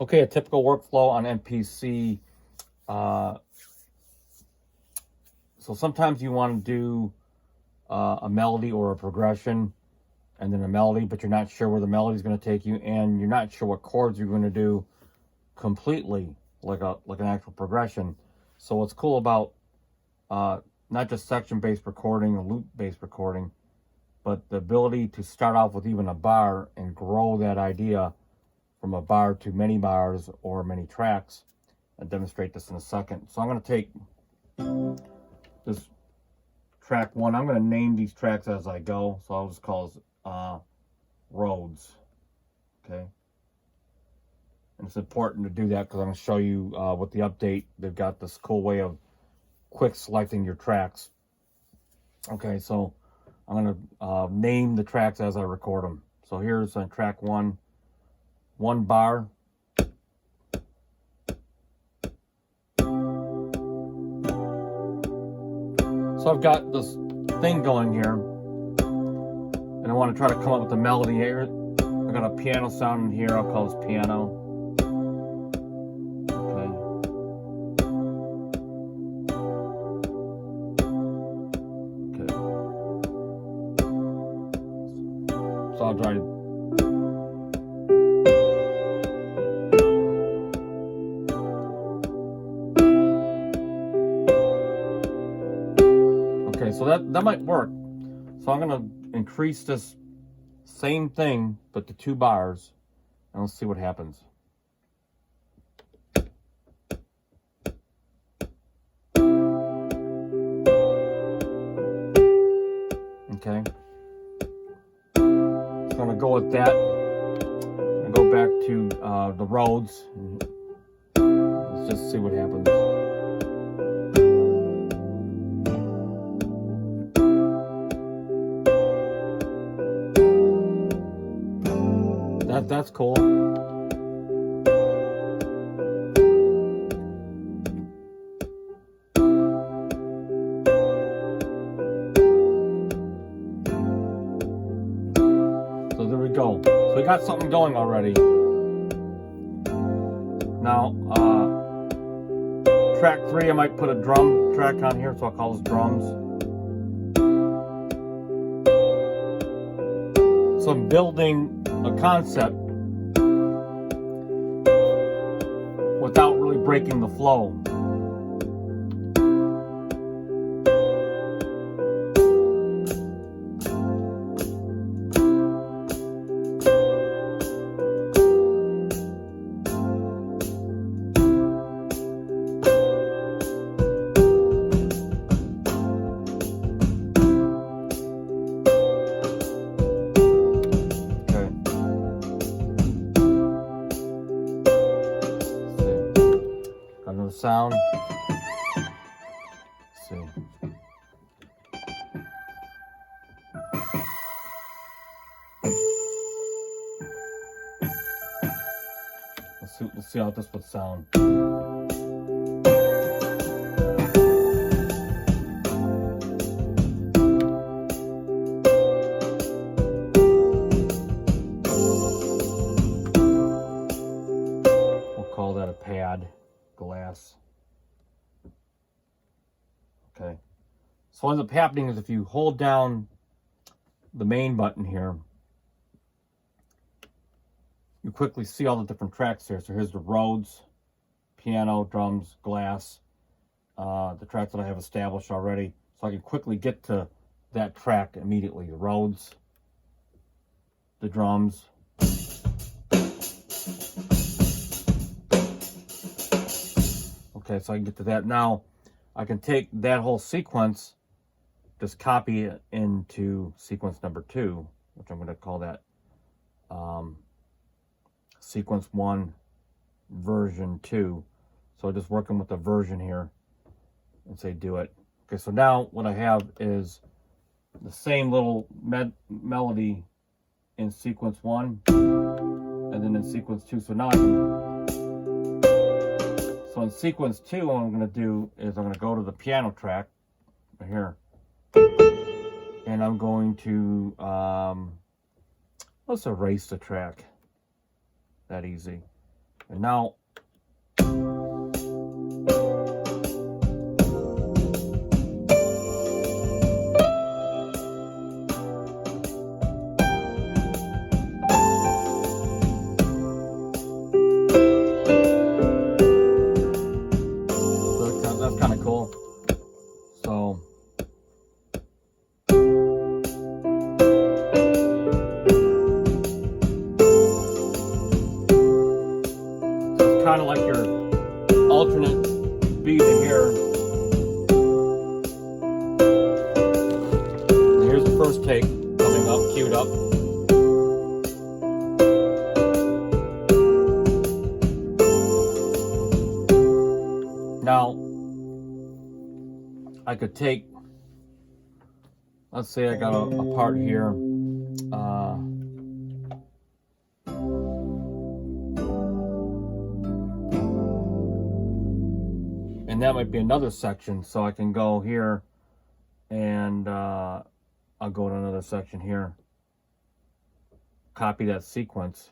Okay, a typical workflow on MPC. So sometimes you want to do a melody or a progression and then a melody, but you're not sure where the melody is going to take you, and you're not sure what chords you're going to do completely, like an actual progression. So what's cool about not just section-based recording or loop-based recording, but the ability to start off with even a bar and grow that idea from a bar to many bars or many tracks. I'll demonstrate this in a second. So I'm going to take this track 1. I'm going to name these tracks as I go. So I'll just call this Roads. Okay. And it's important to do that because I'm going to show you with the update, they've got this cool way of quick selecting your tracks. Okay, so I'm going to name the tracks as I record them. So here's track 1, 1 bar. So I've got this thing going here, and I want to try to come up with a melody here. I've got a piano sound in here. I'll call this piano. Okay. Okay. So I'll try to. Okay, so that might work. So I'm going to increase this same thing, but to 2 bars, and let's see what happens. Okay. So I'm going to go with that. I'm going to go back to the Roads. Let's just see what happens. That's cool. So there we go. So we got something going already. Now, track 3, I might put a drum track on here, so I'll call this drums. So I'm building a concept without really breaking the flow. Sound. Let's see. Let's see how this would sound. We'll call that a pad. Glass. Okay. So what ends up happening is if you hold down the main button here, you quickly see all the different tracks here. So here's the Roads, piano, drums, glass, the tracks that I have established already. So I can quickly get to that track immediately. The Roads, the drums. Okay, so I can get to that. Now, I can take that whole sequence, just copy it into sequence number 2, which I'm going to call that sequence 1, version 2. So I'm just working with the version here and say do it. Okay, so now what I have is the same little melody in sequence 1 and then in sequence 2. So now I can... So in sequence 2, what I'm going to do is I'm going to go to the piano track right here, and I'm going to let's erase the track. That easy. And now that's kind of cool. So it's kind of like your alternate beads in here. And here's the first take coming up, queued up. Now, I could take, let's say I got a part here. And that might be another section. So I can go here and I'll go to another section here. Copy that sequence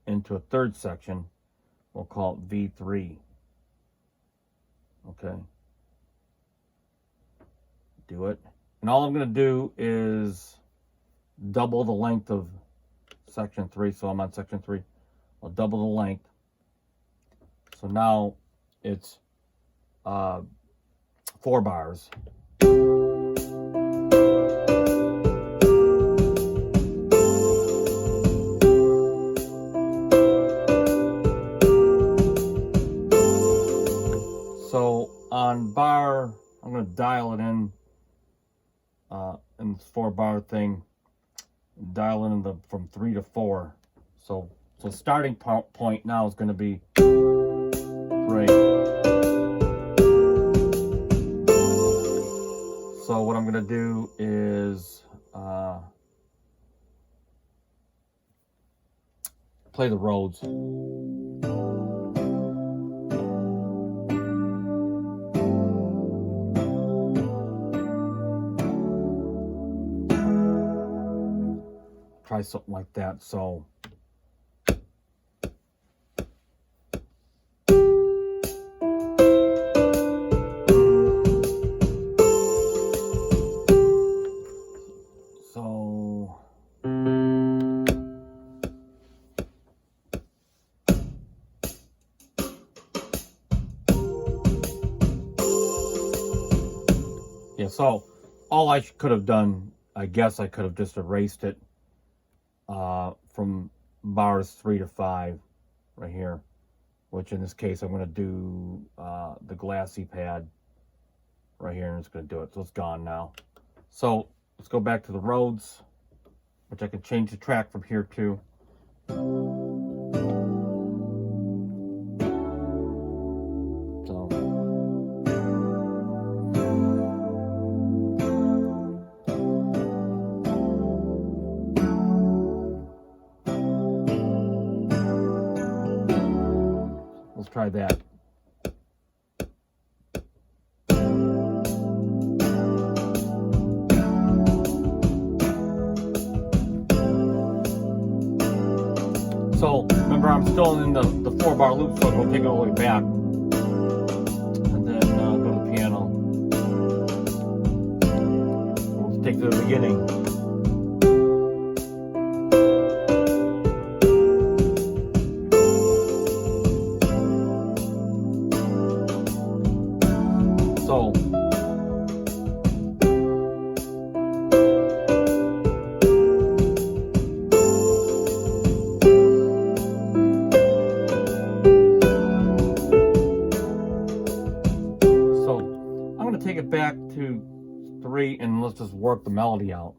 into a third section. We'll call it V3. Okay. Do it. And all I'm going to do is double the length of section 3. So I'm on section 3. I'll double the length. So now it's 4 bars. So on bar, I'm going to dial it in this 4 bar thing, dial in from 3 to 4. So starting point now is going to be 3. So what I'm going to do is play the Rhodes. Try something like that. So yeah, so all I could have done, I guess I could have just erased it from bars 3 to 5 right here, which in this case I'm going to do the glassy pad right here, and it's going to do it. So it's gone now. So let's go back to the Rhodes, which I can change the track from here too. Let's try that. So remember, I'm still in the 4 bar loop, so I'll take it all the way back. And then go to the piano. Let's take it to the beginning. So I'm going to take it back to 3 and let's just work the melody out.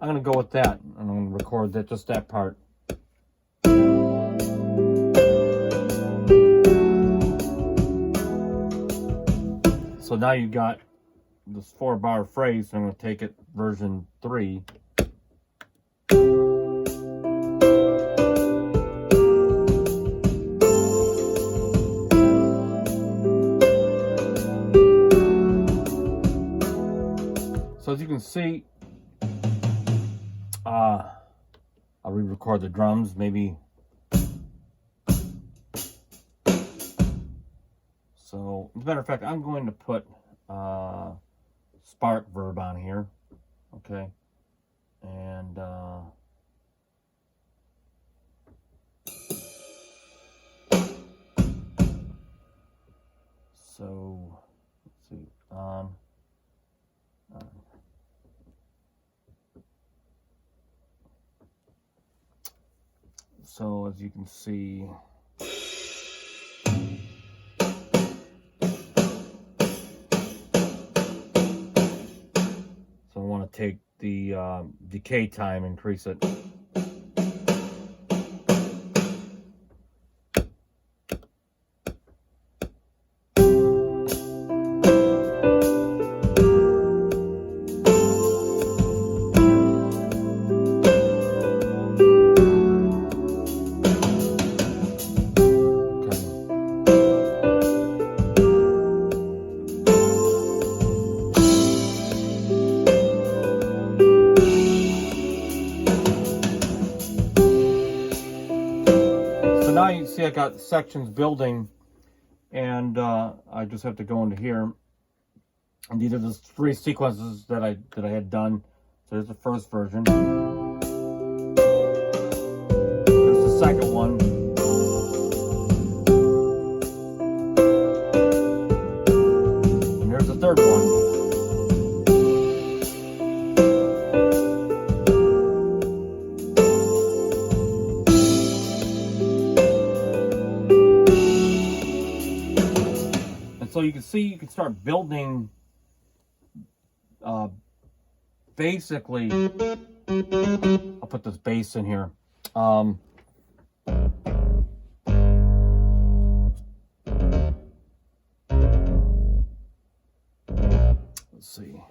I'm going to go with that, and I'm going to record that, just that part. So now you got this 4 bar phrase, so I'm going to take it version 3. can see, I'll re-record the drums, maybe. So, as a matter of fact, I'm going to put Spark Verb on here, okay, and so let's see, on. So as you can see, so I want to take the decay time, increase it. Now you see I got sections building, and I just have to go into here, and these are the 3 sequences that I had done. So there's the first version. There's the second one. And here's the third one. So you can see, you can start building, basically, I'll put this bass in here. Let's see.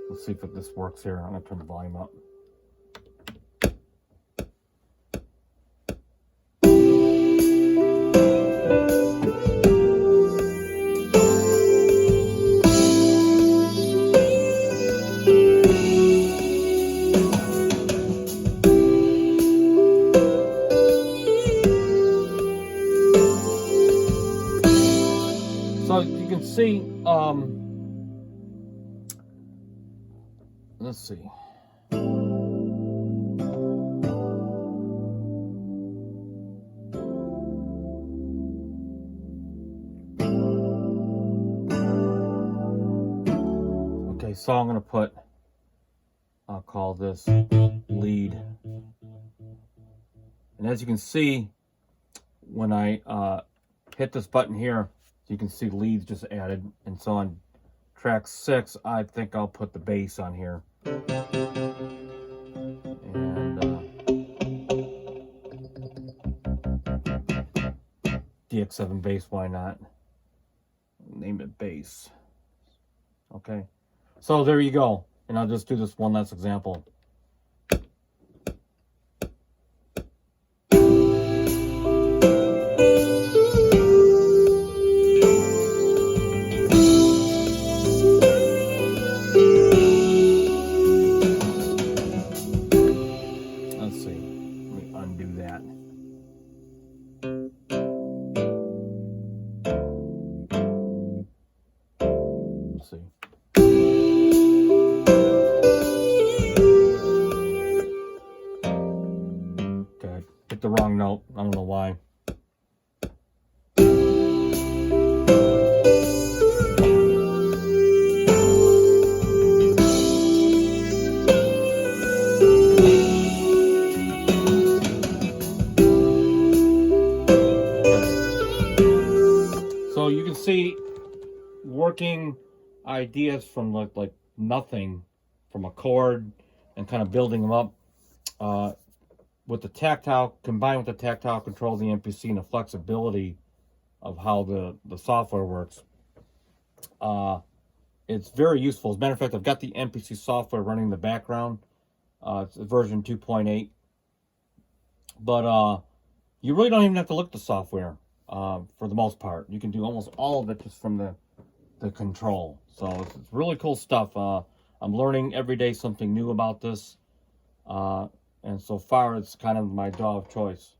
Let's see if this works here. I'm going to turn the volume up. So you can see, let's see. Okay, so I'm going to put, I'll call this lead. And as you can see, when I hit this button here, you can see leads just added. And so on track 6, I think I'll put the bass on here. And DX7 bass, why not? Name it bass. Okay. So there you go. And I'll just do this one last example. The wrong note. I don't know why. So you can see working ideas from like nothing, from a chord, and kind of building them up. With the tactile, combined with the tactile control of the MPC and the flexibility of how the software works, it's very useful. As a matter of fact, I've got the MPC software running in the background. It's version 2.8. But you really don't even have to look at the software. for the most part. You can do almost all of it just from the control. So it's really cool stuff. I'm learning every day something new about this. And so far, it's kind of my DAW of choice.